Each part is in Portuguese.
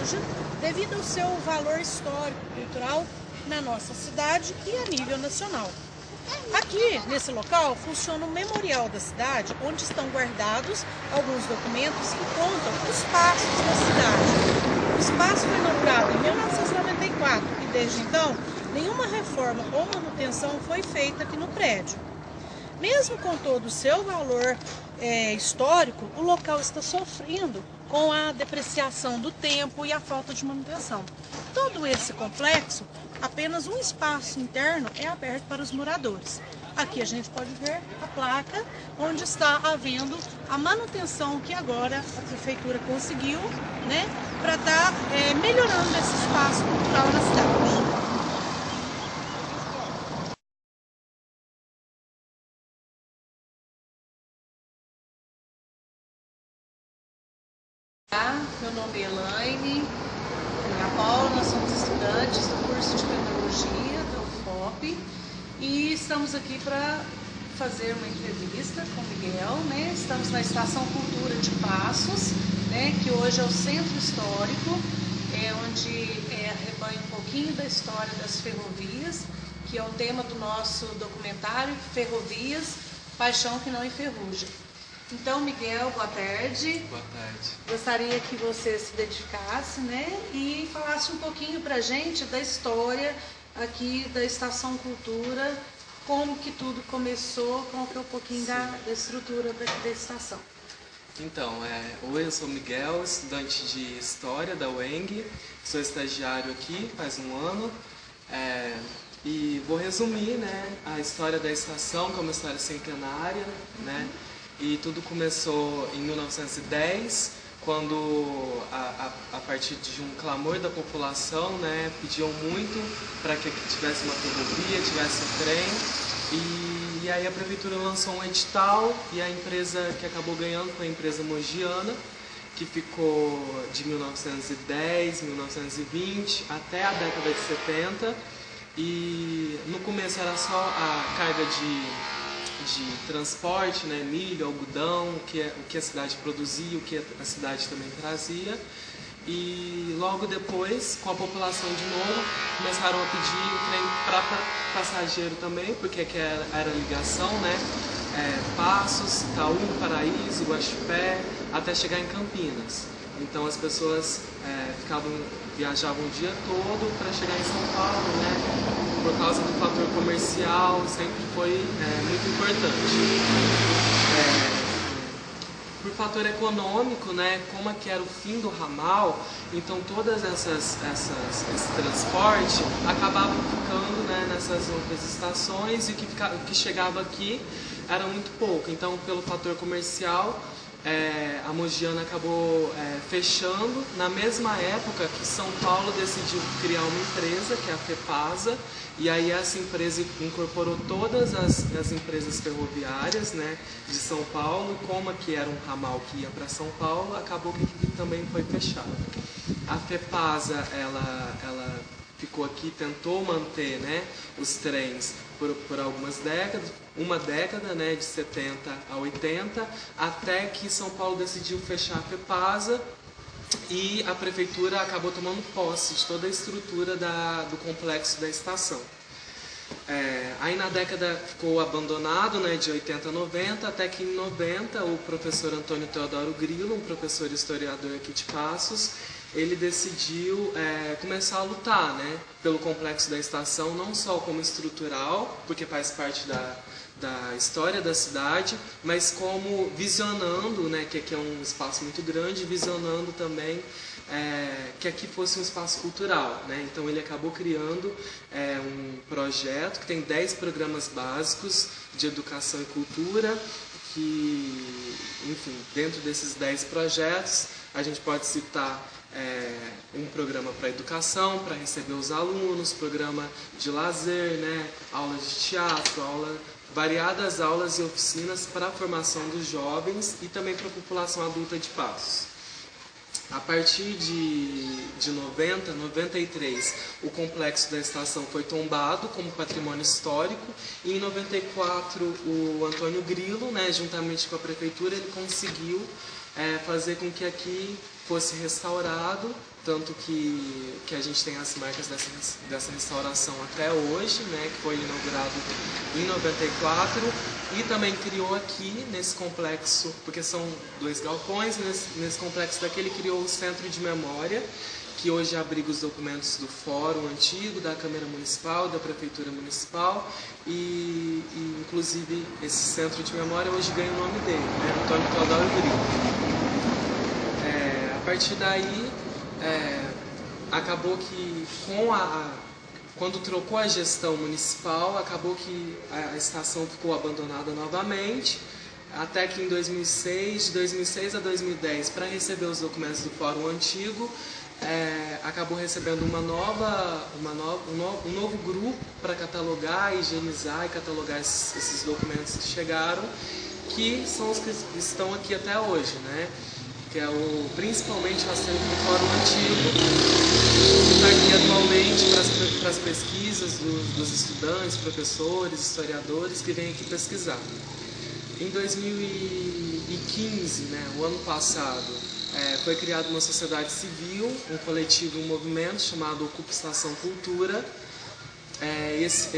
loja devido ao seu valor histórico, cultural na nossa cidade e a nível nacional. Aqui, nesse local, funciona o Memorial da Cidade, onde estão guardados alguns documentos que contam os passos da cidade. O espaço foi inaugurado em 1994 e, desde então, nenhuma reforma ou manutenção foi feita aqui no prédio. Mesmo com todo o seu valor histórico, o local está sofrendo com a depreciação do tempo e a falta de manutenção. Todo esse complexo, apenas um espaço interno é aberto para os moradores. Aqui a gente pode ver a placa onde está havendo a manutenção que agora a prefeitura conseguiu, né, para estar melhorando esse espaço cultural na cidade. Meu nome é Elaine e a Paula, nós somos estudantes do curso de Pedagogia da UFOP e estamos aqui para fazer uma entrevista com o Miguel, né? Estamos na Estação Cultura de Passos, né? Que hoje é o centro histórico, onde arrebanha um pouquinho da história das ferrovias, que é o tema do nosso documentário Ferrovias, Paixão que não enferruja. Então, Miguel, boa tarde. Boa tarde. Gostaria que você se identificasse, né, e falasse um pouquinho pra gente da história aqui da Estação Cultura, como que tudo começou, como que é um pouquinho da estrutura da estação. Então, oi, eu sou o Miguel, estudante de História da UENG, sou estagiário aqui faz um ano, e vou resumir, né, a história da estação, que é uma história centenária, né, e tudo começou em 1910, quando a partir de um clamor da população, né, pediam muito para que aqui tivesse uma ferrovia, tivesse um trem, e aí a prefeitura lançou um edital e a empresa que acabou ganhando foi a empresa Mogiana, que ficou de 1910, 1920 até a década de 70, e no começo era só a carga de transporte, né, milho, algodão, o que a cidade produzia, o que a cidade também trazia. E logo depois, com a população de novo, começaram a pedir o trem para passageiro também, porque aqui era a ligação, né, Passos, Itaú, Paraíso, Guaxupé, até chegar em Campinas. Então as pessoas viajavam o dia todo para chegar em São Paulo, né? Por causa do fator comercial, sempre foi muito importante. Por fator econômico, né, como aqui era o fim do ramal, então todas esse transporte acabavam ficando, né, nessas outras estações, e o que chegava aqui era muito pouco. Então, pelo fator comercial, a Mogiana acabou fechando na mesma época que São Paulo decidiu criar uma empresa, que é a FEPASA, e aí essa empresa incorporou todas as empresas ferroviárias, né, de São Paulo. Como aqui era um ramal que ia para São Paulo, acabou que aqui também foi fechado. A FEPASA, ela ficou aqui, tentou manter, né, os trens por algumas décadas, uma década, né, de 70 a 80, até que São Paulo decidiu fechar a FEPASA e a prefeitura acabou tomando posse de toda a estrutura do complexo da estação. Aí na década ficou abandonado, né, de 80 a 90, até que em 90 o professor Antônio Teodoro Grilo, um professor historiador aqui de Passos, ele decidiu começar a lutar, né, pelo complexo da estação, não só como estrutural, porque faz parte da história da cidade, mas como visionando, né, que aqui é um espaço muito grande, visionando também que aqui fosse um espaço cultural, né? Então ele acabou criando um projeto que tem 10 programas básicos de educação e cultura, que, enfim, dentro desses 10 projetos a gente pode citar um programa para educação, para receber os alunos, programa de lazer, né, aulas de teatro, variadas aulas e oficinas para a formação dos jovens e também para a população adulta de Passos. A partir de 93, o complexo da estação foi tombado como patrimônio histórico, e em 94 o Antônio Grilo, né, juntamente com a prefeitura, ele conseguiu fazer com que aqui fosse restaurado tanto que a gente tem as marcas dessa restauração até hoje, né, que foi inaugurado em 94, e também criou aqui nesse complexo, porque são 2 galpões, nesse complexo daqui ele criou o Centro de Memória, que hoje abriga os documentos do Fórum Antigo, da Câmara Municipal, da Prefeitura Municipal, e inclusive esse Centro de Memória hoje ganha o nome dele, né, Antônio Teodoro Grilo. A partir daí, acabou que quando trocou a gestão municipal, acabou que a estação ficou abandonada novamente, até que em 2006, de 2006 a 2010, para receber os documentos do Fórum Antigo, acabou recebendo um novo grupo para catalogar, higienizar e catalogar esses documentos que chegaram, que são os que estão aqui até hoje, né? Que é principalmente o acervo do Fórum Antigo, que está aqui atualmente para as pesquisas dos estudantes, professores, historiadores que vêm aqui pesquisar. Em 2015, né, o ano passado, foi criada uma sociedade civil, um coletivo, um movimento chamado Ocupa Estação Cultura. Esse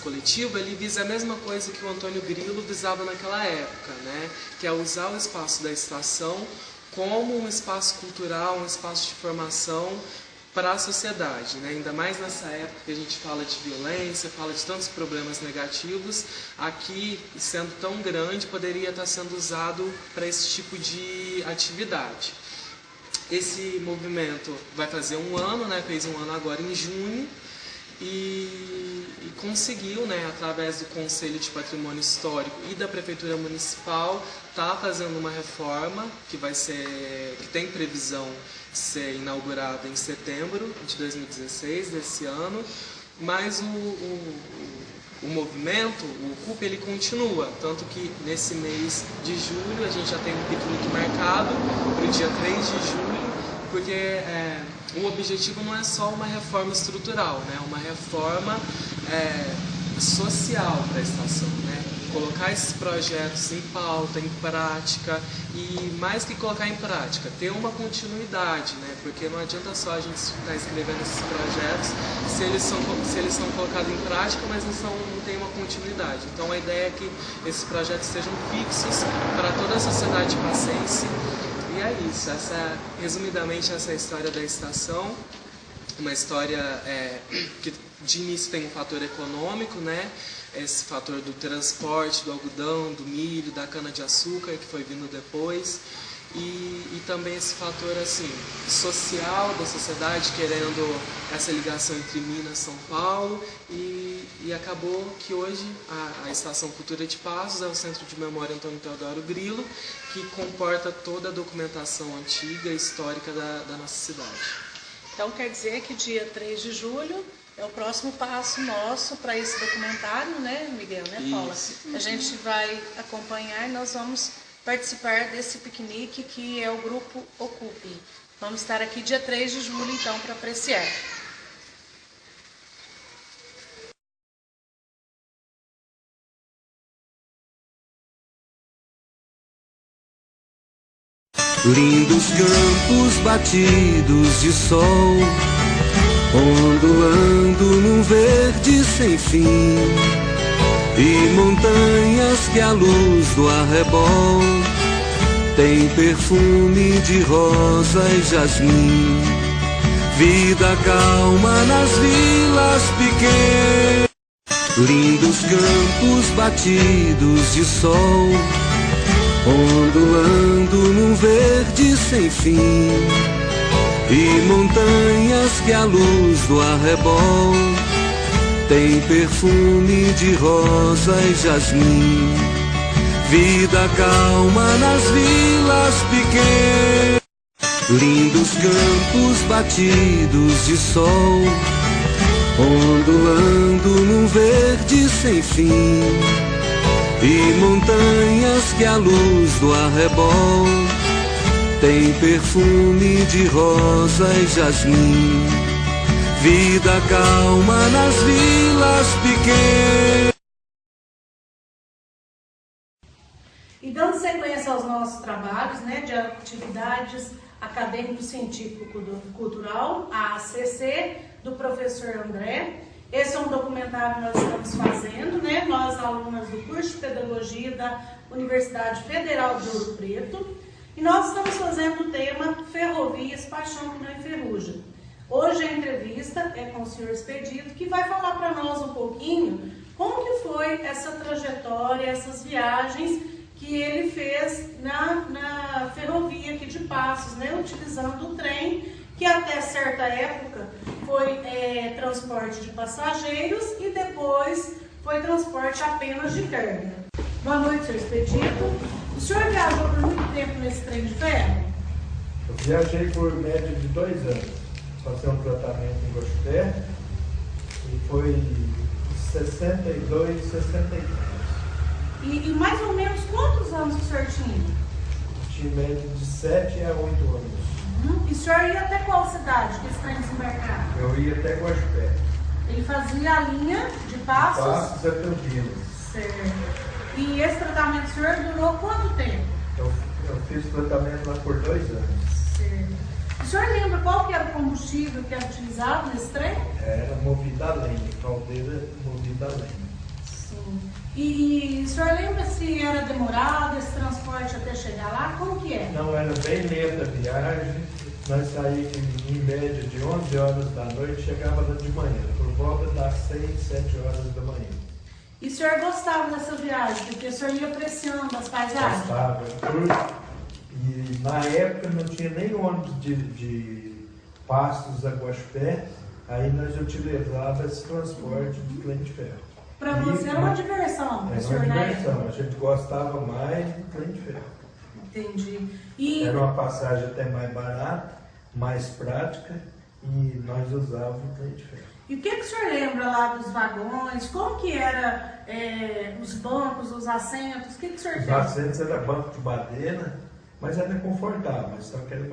coletivo ele visa a mesma coisa que o Antônio Grilo visava naquela época, né? Que é usar o espaço da estação como um espaço cultural, um espaço de formação para a sociedade, né? Ainda mais nessa época que a gente fala de violência, fala de tantos problemas negativos, aqui, sendo tão grande, poderia estar sendo usado para esse tipo de atividade. Esse movimento vai fazer um ano, né? Fez um ano agora em junho, e conseguiu, né, através do Conselho de Patrimônio Histórico e da Prefeitura Municipal, tá fazendo uma reforma que tem previsão de ser inaugurada em setembro de 2016, desse ano, mas o movimento, o Ocupa, ele continua, tanto que nesse mês de julho a gente já tem um piquenique marcado para o dia 3 de julho, porque o objetivo não é só uma reforma estrutural, né? Uma reforma social para a estação, né? Colocar esses projetos em pauta, em prática, e mais que colocar em prática, ter uma continuidade, né? Porque não adianta só a gente estar escrevendo esses projetos se eles são colocados em prática, mas não tem uma continuidade. Então a ideia é que esses projetos sejam fixos para toda a sociedade passense. E é isso, resumidamente essa é a história da estação, uma história que de início tem um fator econômico, né? Esse fator do transporte, do algodão, do milho, da cana-de-açúcar, que foi vindo depois, e também esse fator assim, social da sociedade, querendo essa ligação entre Minas e São Paulo, e acabou que hoje a Estação Cultura de Passos é o Centro de Memória Antônio Teodoro Grilo, que comporta toda a documentação antiga e histórica da nossa cidade. Então quer dizer que dia 3 de julho é o próximo passo nosso para esse documentário, né, Miguel, né, Paula? Isso. A gente vai acompanhar e nós vamos participar desse piquenique que é o Grupo Ocupe. Vamos estar aqui dia 3 de julho, então, para apreciar. Lindos campos batidos de sol, ondulando num verde sem fim, e montanhas que a luz do arrebol tem perfume de rosa e jasmim. Vida calma nas vilas pequenas, lindos campos batidos de sol, ondulando num verde sem fim, e montanhas que a luz do arrebol tem perfume de rosa e jasmim. Vida calma nas vilas pequenas, lindos campos batidos de sol, ondulando num verde sem fim, e montanhas que a luz do arrebol tem perfume de rosa e jasmim. Vida calma nas vilas pequenas. E dando sequência aos nossos trabalhos, né, de atividades acadêmico-científico-cultural, a ACC, do professor André. Esse é um documentário que nós estamos fazendo, né, nós alunas do curso de Pedagogia da Universidade Federal de Ouro Preto, e nós estamos fazendo o tema Ferrovias, Paixão que não enferruja. Hoje a entrevista é com o senhor Expedito, que vai falar para nós um pouquinho como que foi essa trajetória, essas viagens que ele fez na ferrovia aqui de Passos, né, utilizando o trem, que até certa época foi transporte de passageiros e depois foi transporte apenas de carga. Boa noite, senhor Expedito. O senhor viajou por muito tempo nesse trem de ferro? Eu viajei por média de 2 anos. Passei um tratamento em Guaxupé e foi 62, 63. E mais ou menos quantos anos o senhor tinha? Tinha média de 7 a 8 anos. E o senhor ia até qual cidade que esse trem desembarcava? Eu ia até Guaxupé. Ele fazia a linha de Passos? Passos a Campinas. Certo. E esse tratamento do senhor durou quanto tempo? Eu fiz tratamento lá por 2 anos. Certo. O senhor lembra qual que era o combustível que era utilizado nesse trem? Era movido a lenha, caldeira movida a lenha. Sim. E o senhor lembra se era demorado esse transporte até chegar lá? Como que é? Não, era bem lenta a viagem. Nós saímos em média de 11 horas da noite, chegava lá de manhã, por volta das 6, 7 horas da manhã. E o senhor gostava dessa viagem? Porque o senhor ia apreciando as paisagens? Gostava. E na época não tinha nem ônibus de Passos a Guaxupé, aí nós utilizávamos esse transporte de trem de ferro. Para você era uma diversão, Era senhor, uma né? diversão, a gente gostava mais do trem de ferro. Entendi. E Era uma passagem até mais barata, mais prática, e nós usávamos o trem de ferro. o que o senhor lembra lá dos vagões? Como que era os bancos, os assentos? O que o senhor Os lembra? assentos eram banco de madeira, mas era confortável, mas só que era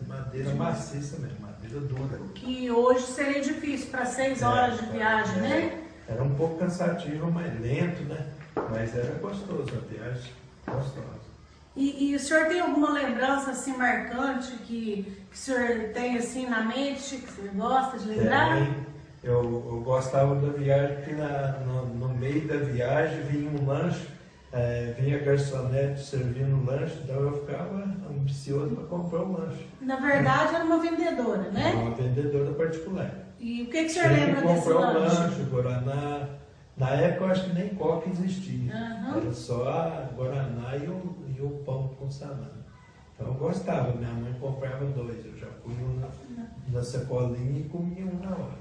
madeira maciça mesmo, madeira dura. Que hoje seria difícil para 6 horas de viagem, né? Era um pouco cansativo, mais lento, né? Mas era gostoso a viagem, gostosa. E o senhor tem alguma lembrança assim marcante que o senhor tem assim na mente, que o senhor gosta de lembrar? Eu gostava da viagem, porque no meio da viagem vinha um lanche, vinha a garçonete servindo o lanche, então eu ficava ambicioso para comprar o lanche. Na verdade era uma vendedora, né? Era uma vendedora particular. E o que o senhor lembra desse Comprou o lanche? lanche, Guaraná. Na época eu acho que nem coca existia. Uhum. Era só a Guaraná e o pão com salame. Então eu gostava, minha mãe comprava 2, eu já punha um na sacolinha e comia um na hora.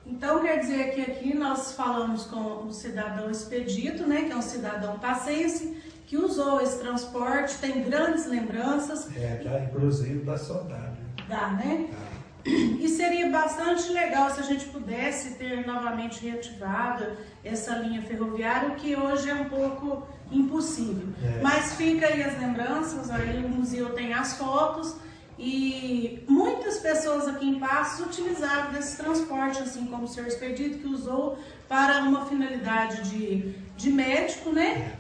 Então quer dizer que aqui nós falamos com o cidadão Expedito, né, que é um cidadão passense, que usou esse transporte, tem grandes lembranças. Inclusive da saudade. Dá, né? E seria bastante legal se a gente pudesse ter novamente reativado essa linha ferroviária, o que hoje é um pouco impossível. Mas fica aí as lembranças, aí o museu tem as fotos e muitas pessoas aqui em Passos utilizaram desse transporte, assim como o senhor Expedito, que usou para uma finalidade de médico, né?